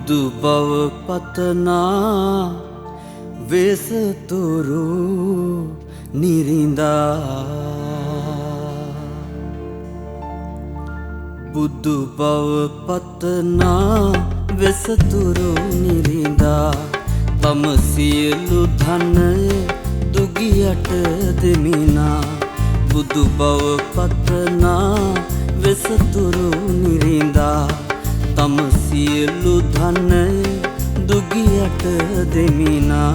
බුදු බව පතනා වෙසතුරු නිරිඳා බුදු බව පතනා වෙසතුරු නිරිඳා තම සියලු ධනය දුගියට දෙමිනා බුදු බව පතනා වෙසතුරු නිරිඳා තම සියලු ධනය දුගියට දෙමිනා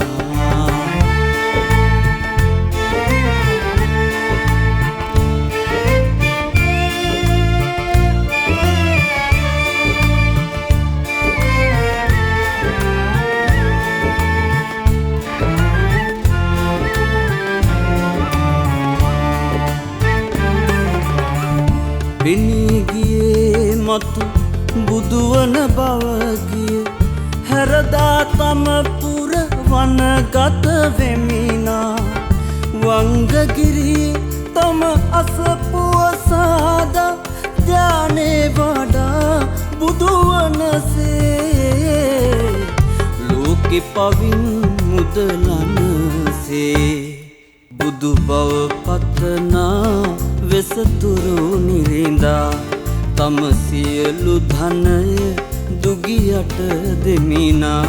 පිණිගියේ මතු බුදුවන බවගිය හැරදා තම පුර වනගත වෙමිනා වංගගිරියේ තම අසපුව සාදා ධ්‍යානේ වඩා බුදුවනසේ ලෝකෙ පවින් මුදලනසේ බුදු බව පතනා වෙසතුරු නිරිඳා තම සියලු ධනය දුගියට දෙමිනා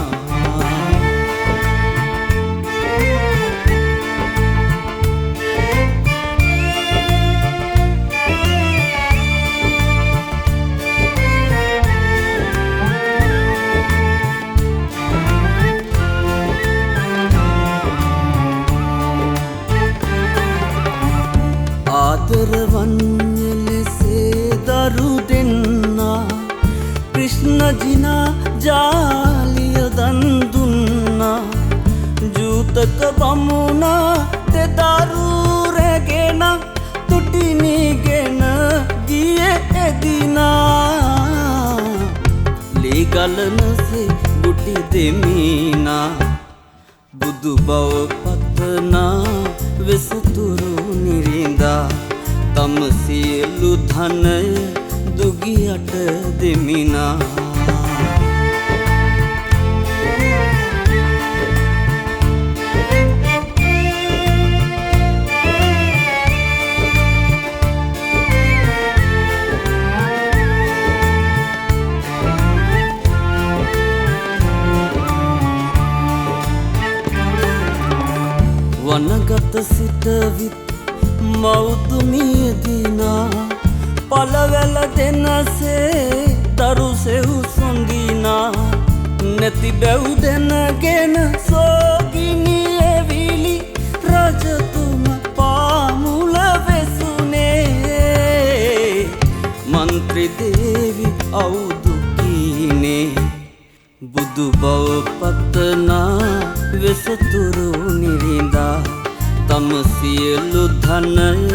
ආදරවන්‍ය ලෙසේ දරු දෙන්නා කෘෂ්ණ ජිනා ජාලිය දන් දුන්නා ජූතක බමුණා දෙදරු රැගෙන තුටිනිගෙන ගියේ එදිනා ලී ගලනසේ ගුටි දෙමිනා බුදු බව පතනා වෙසතුරු නිරිඳා තම සියලු ධනය දුගියට දෙමිනා වනගත සිට විත් මෞතුමිය දිනා පලවැල දෙනසේ දරු සෙව් සොඳිනා නැති බැව් දෙනගෙන සෝගිනී එවිලි රජතුම පාමුල වෙසුනේ මන්ත්‍රී දේවි අවුදු කීනේ බුදු බව පතනා වෙසතුරු නිරිඳා තම සියලු ධනය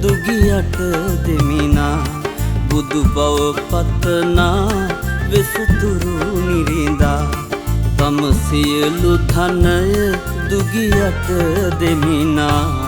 දුගියට දෙමිනා බුදු බව පතනා වෙසතුරු නිරිඳා තම සියලු ධනය දුගියට දෙමිනා